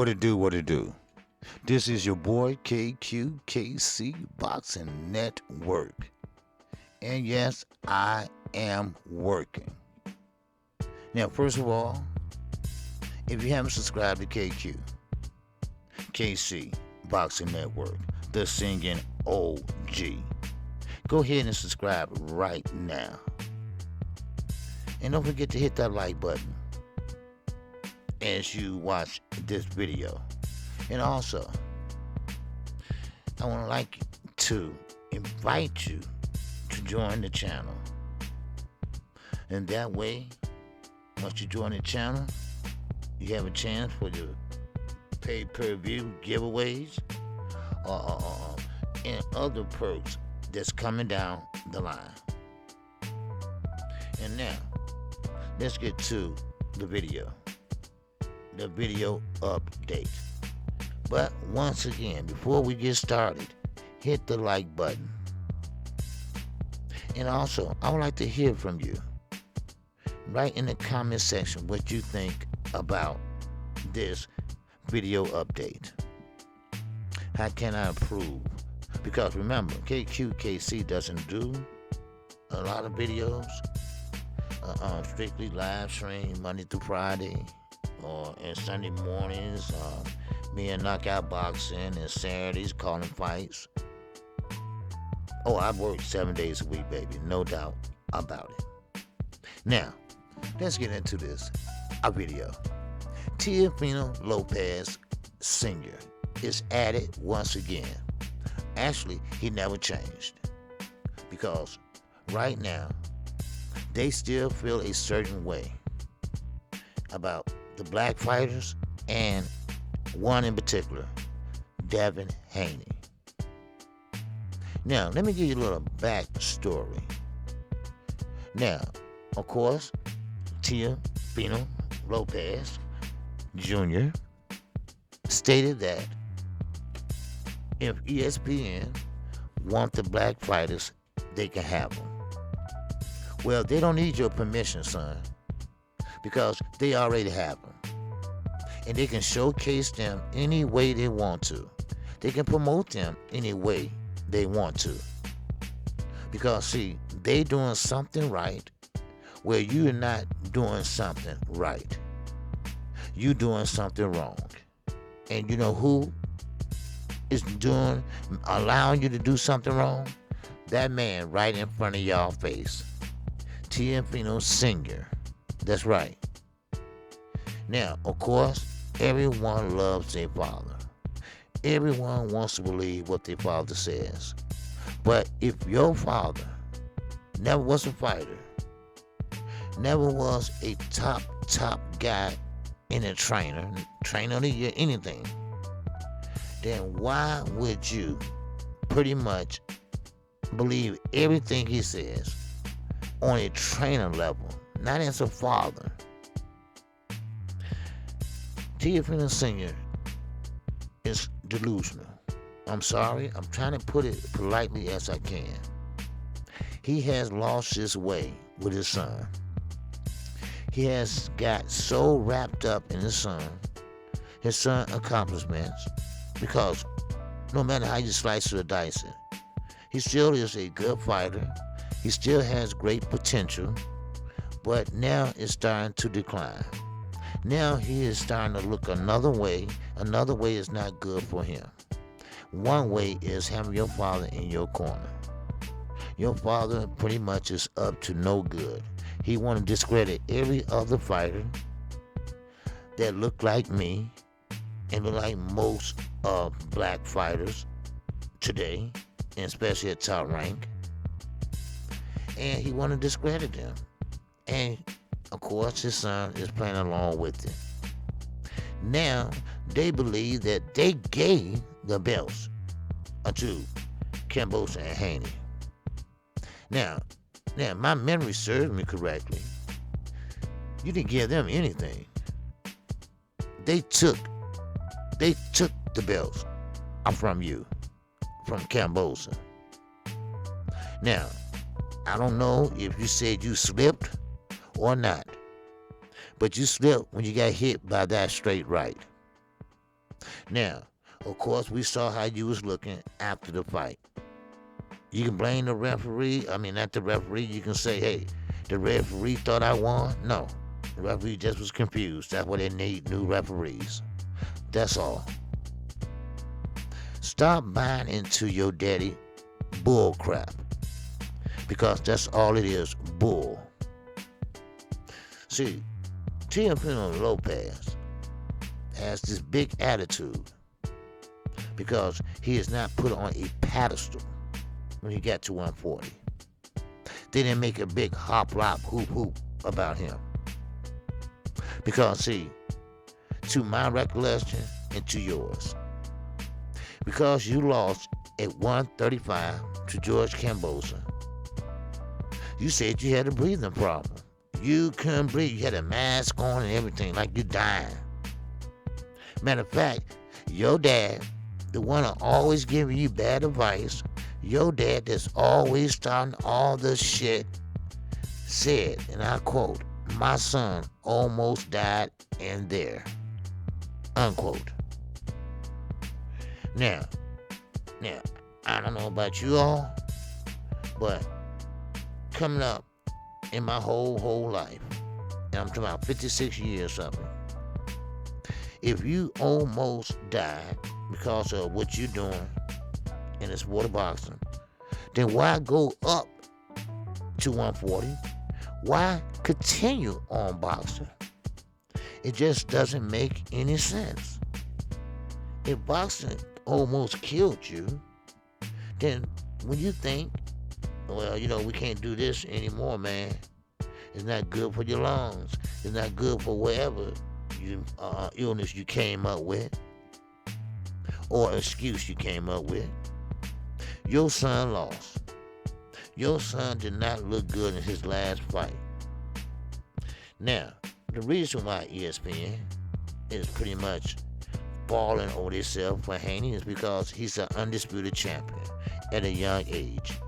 What it do, what it do? This is your boy KQKC Boxing Network. And yes, I am working. Now, first of all, if you haven't subscribed to KQKC Boxing Network, the singing OG, go ahead and subscribe right now. And don't forget to hit that like button as you watch this video. And also, I want to invite you to join the channel. And that way, once you join the channel, you have a chance for your pay-per-view giveaways and other perks that's coming down the line. And now, let's get to the video update. But once again, before we get started, hit the like button. And also, I would like to hear from you. Write in the comment section what you think about this video update. How can I improve? Because remember, KQKC doesn't do a lot of videos. Strictly live stream Monday through Friday, and Sunday mornings, me and Knockout Boxing, and Saturdays calling fights. Oh, I work 7 days a week, baby, no doubt about it. Now, let's get into this video. Teofimo Lopez Sr. is at it once again. Actually, he never changed, because right now they still feel a certain way about the black fighters, and one in particular, Devin Haney. Now, let me give you a little backstory. Now, of course, Teofimo Lopez Jr. stated that if ESPN want the black fighters, they can have them. Well, they don't need your permission, son, because they already have them. And they can showcase them any way they want to. They can promote them any way they want to. Because, see, they doing something right where you're not doing something right. You doing something wrong. And you know who is allowing you to do something wrong? That man right in front of y'all face. Teofimo Sr. That's right. Now, of course, everyone loves their father. Everyone wants to believe what their father says. But if your father never was a fighter, never was a top guy in a trainer of the year, anything, then why would you pretty much believe everything he says on a trainer level, not as a father? Teofimo Sr. is delusional. I'm sorry, I'm trying to put it politely as I can. He has lost his way with his son. He has got so wrapped up in his son accomplishments, because no matter how you slice or dice it, he still is a good fighter. He still has great potential, but now it's starting to decline. Now he is starting to look another way. Another way is not good for him. One way is having your father in your corner. Your father pretty much is up to no good. He want to discredit every other fighter that look like me and look like most black fighters today, and especially at top rank. And he want to discredit them. And of course, his son is playing along with it. Now, they believe that they gave the belts to Kambosos and Haney. Now, my memory serves me correctly. You didn't give them anything. They took the belts from you, from Kambosos. Now, I don't know if you said you slipped or not, but you slipped when you got hit by that straight right. Now, of course, we saw how you was looking after the fight. You can blame the referee. I mean, not the referee. You can say, hey, the referee thought I won. No, the referee just was confused. That's why they need new referees. That's all. Stop buying into your daddy bull crap, because that's all it is, bull. See, Teofimo Lopez has this big attitude because he is not put on a pedestal when he got to 140. They didn't make a big hop, lop, hoop, hoop about him. Because, see, to my recollection and to yours, because you lost at 135 to George Kambosos, you said you had a breathing problem. You couldn't breathe. You had a mask on and everything, like you're dying. Matter of fact, your dad, the one that always giving you bad advice, your dad that's always starting all this shit, said, and I quote, "My son almost died in there," unquote. Now, I don't know about you all, but coming up in my whole life, and I'm talking about 56 years something, if you almost died because of what you're doing in this water boxing, then why go up to 140? Why continue on boxing? It just doesn't make any sense. If boxing almost killed you, then when you think, well, we can't do this anymore, man. It's not good for your lungs. It's not good for whatever illness you came up with or excuse you came up with. Your son lost. Your son did not look good in his last fight. Now, the reason why ESPN is pretty much falling over himself for Haney is because he's an undisputed champion at a young age.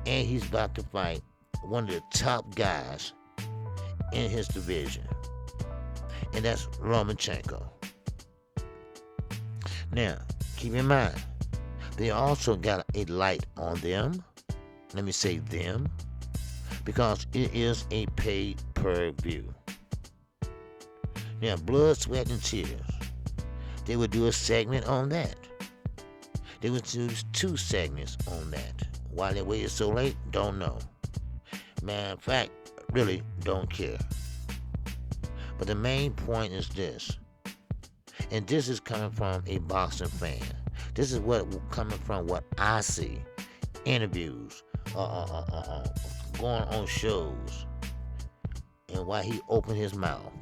And he's about to fight one of the top guys in his division. And that's Lomachenko. Now, keep in mind, they also got a light on them. Let me say them, because it is a pay-per-view. Now, blood, sweat, and tears. They would do a segment on that. They would do 2 segments on that. Why they waited so late, don't know. Matter of fact, really don't care. But the main point is this, and this is coming from a boxing fan. This is coming from what I see, interviews, going on shows, and why he opened his mouth.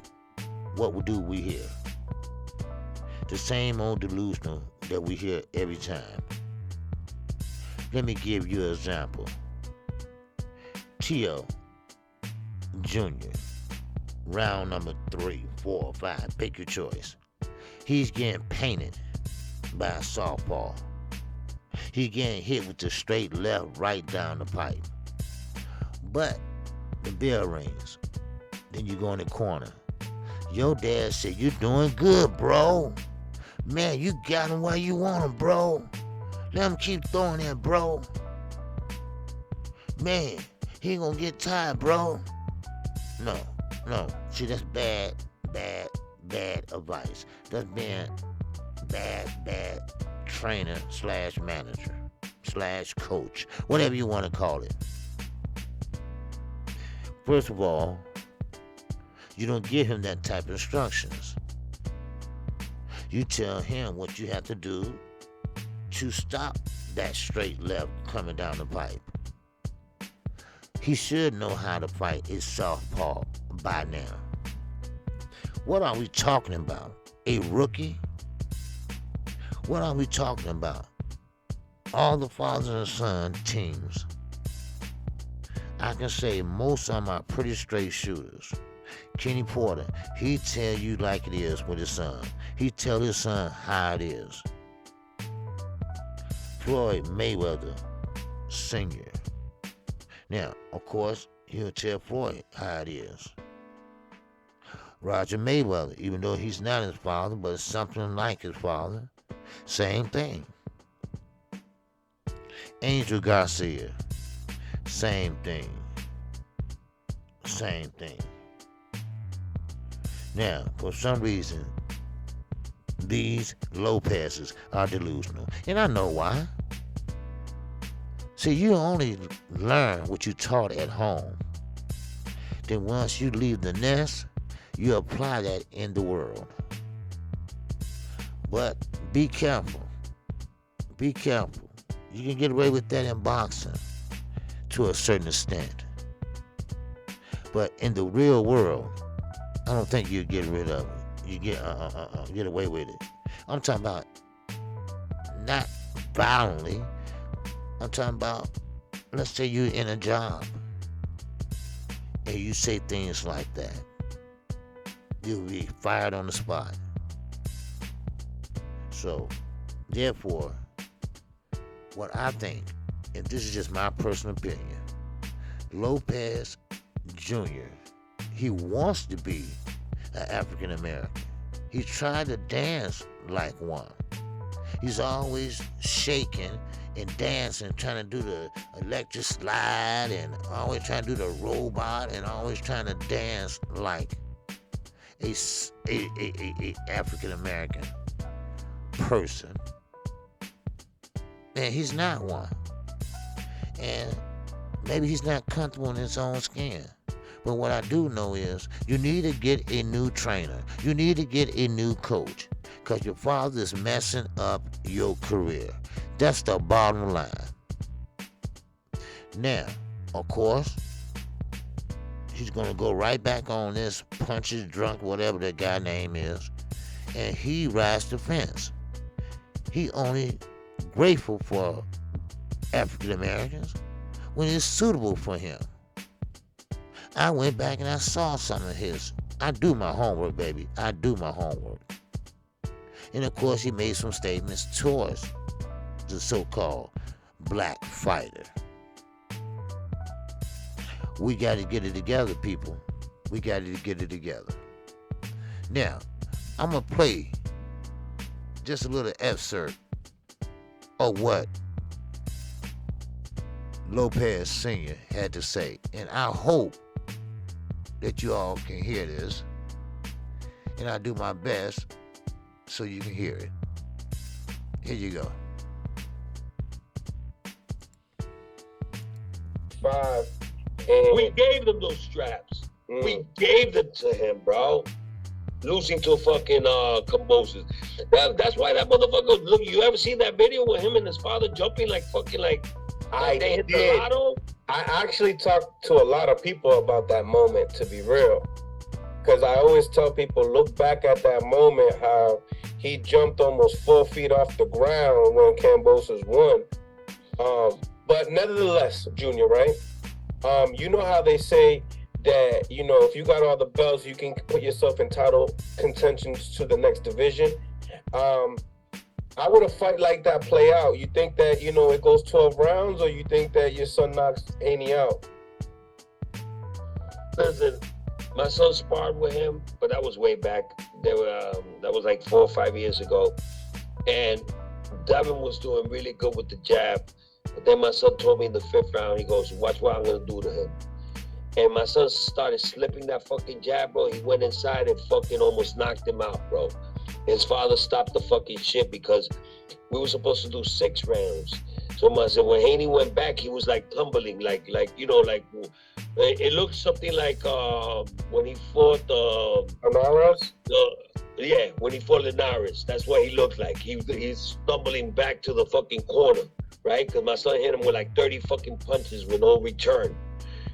What do we hear? The same old delusional that we hear every time. Let me give you an example. Tio Jr., round number 3, 4, 5, pick your choice. He's getting painted by a softball. He's getting hit with the straight left right down the pipe. But the bell rings. Then you go in the corner. Your dad said, "You're doing good, bro. Man, you got him where you want him, bro. Let him keep throwing that, bro. Man, he ain't gonna get tired, bro." No. See, that's bad advice. That's being bad trainer / manager / coach, whatever you want to call it. First of all, you don't give him that type of instructions. You tell him what you have to do to stop that straight left coming down the pipe. He should know how to fight a southpaw by now. What are we talking about? A rookie? What are we talking about? All the father and son teams, I can say most of them are pretty straight shooters. Kenny Porter, he tell you like it is with his son. He tell his son how it is. Floyd Mayweather Sr. Now, of course, he'll tell Floyd how it is. Roger Mayweather, even though he's not his father, but something like his father, same thing. Angel Garcia, same thing. Same thing. Now, for some reason, these Lopez's are delusional. And I know why. See, you only learn what you taught at home. Then once you leave the nest, you apply that in the world. But be careful. Be careful. You can get away with that in boxing to a certain extent. But in the real world, I don't think you get rid of it. You get away with it. I'm talking about not violently. I'm talking about, let's say you're in a job and you say things like that. You'll be fired on the spot. So, therefore, what I think, and this is just my personal opinion, Lopez Jr., he wants to be an African American. He tried to dance like one. He's always shaking and dancing, trying to do the electric slide, and always trying to do the robot, and always trying to dance like a African American person. And he's not one. And maybe he's not comfortable in his own skin. But what I do know is you need to get a new trainer. You need to get a new coach, because your father is messing up your career. That's the bottom line. Now, of course, he's going to go right back on this punches drunk, whatever that guy name is, and he rides the fence. He only grateful for African Americans when it's suitable for him. I went back and I saw some of his. I do my homework, baby. I do my homework. And of course, he made some statements towards the so-called black fighter. We got to get it together, people. We got to get it together. Now, I'm going to play just a little excerpt of what Lopez Sr. had to say. And I hope that you all can hear this. And I do my best so you can hear it. Here you go. 5. We gave them those straps. We gave them to him, bro. Losing to fucking Cambosos. That's why that motherfucker. Look, you ever seen that video with him and his father jumping like fucking like? I they hit did. the lotto? I actually talked to a lot of people about that moment, to be real. Because I always tell people, look back at that moment, how he jumped almost 4 feet off the ground when Cambosos won. But nevertheless, Junior, right? You know how they say that, you know, if you got all the belts, you can put yourself in title contentions to the next division. How would a fight like that play out? You think that, you know, it goes 12 rounds, or you think that your son knocks Haney out? Listen, my son sparred with him, but that was way back. That was like 4 or 5 years ago. And Devin was doing really good with the jab. But then my son told me in the 5th round, he goes, watch what I'm going to do to him. And my son started slipping that fucking jab, bro. He went inside and fucking almost knocked him out, bro. His father stopped the fucking shit because we were supposed to do 6 rounds. So when Haney went back, he was like tumbling, like you know, like it looked something like when he fought Linares? Yeah, when he fought Linares. That's what he looked like. He's stumbling back to the fucking corner, right? Because my son hit him with like 30 fucking punches with no return.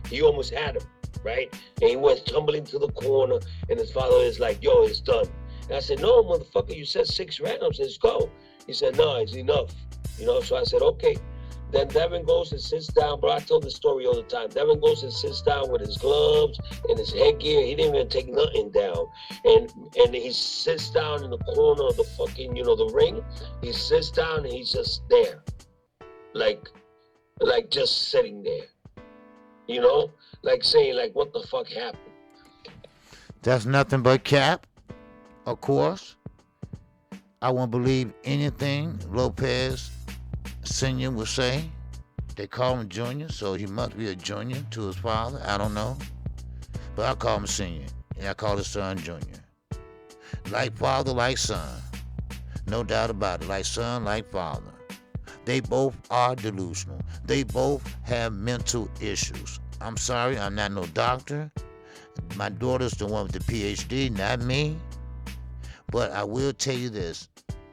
He almost had him, right? And he went tumbling to the corner, and his father is like, yo, it's done. And I said, no, motherfucker, you said 6 rounds, let's go. He said, no, it's enough. You know, so I said, okay. Then Devin goes and sits down, bro. I tell the story all the time. Devin goes and sits down with his gloves and his headgear. He didn't even take nothing down. And he sits down in the corner of the fucking, you know, the ring. He sits down and he's just there. Like just sitting there. You know? Like saying, like, what the fuck happened? That's nothing but cap, of course. I won't believe anything Lopez Sr. would say. They call him Junior, so he must be a junior to his father. I don't know. But I call him Senior, and I call his son Junior. Like father, like son. No doubt about it. Like son, like father. They both are delusional. They both have mental issues. I'm sorry, I'm not no doctor. My daughter's the one with the PhD, not me. But I will tell you this.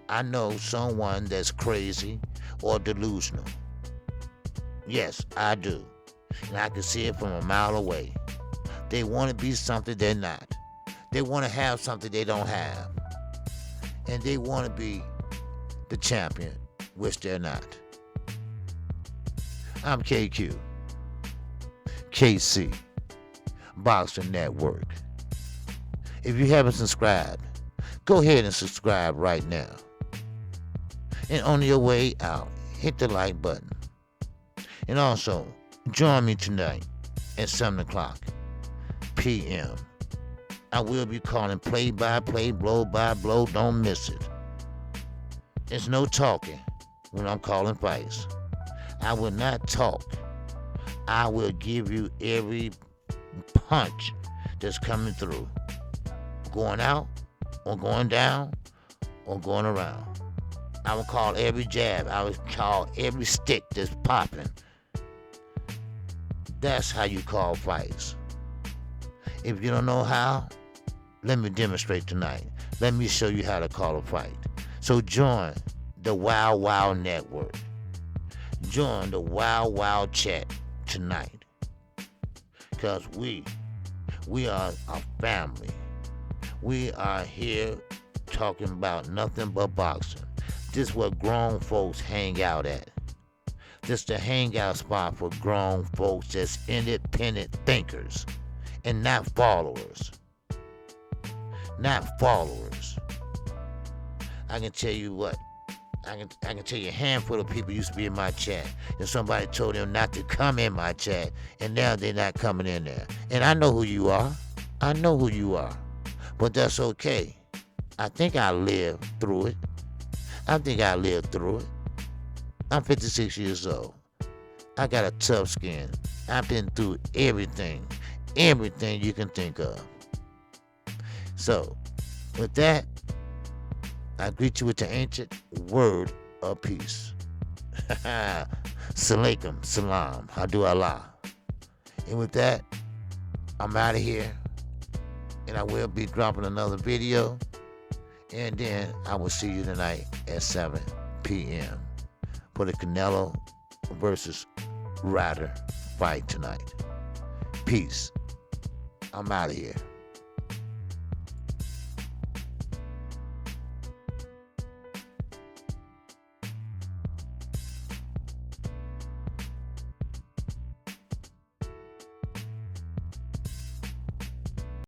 I know someone that's crazy or delusional. Yes, I do. And I can see it from a mile away. They want to be something they're not. They want to have something they don't have. And they want to be the champion, which they're not. I'm KQ. KC. Boxing Network. If you haven't subscribed, go ahead and subscribe right now. And on your way out, hit the like button. And also, join me tonight at 7 o'clock p.m. I will be calling play-by-play, blow-by-blow. Don't miss it. There's no talking when I'm calling fights. I will not talk. I will give you every punch that's coming through. Going out, or going down, or going around. I will call every jab. I will call every stick that's popping. That's how you call fights. If you don't know how, let me demonstrate tonight. Let me show you how to call a fight. So join the Wow Wow Network. Join the Wow Wow Chat tonight. Because we are a family. We are here talking about nothing but boxing. This is what grown folks hang out at. This is the hangout spot for grown folks that's independent thinkers and not followers. Not followers. I can tell you what. I can tell you a handful of people used to be in my chat, and somebody told them not to come in my chat, and now they're not coming in there. And I know who you are. I know who you are. But that's okay. I think I lived through it. I'm 56 years old. I got a tough skin. I've been through everything you can think of. So, with that, I greet you with the ancient word of peace. Salaikum, salam, hadu Allah. And with that, I'm out of here. And I will be dropping another video. And then I will see you tonight at 7 p.m. for the Canelo versus Ryder fight tonight. Peace. I'm out of here.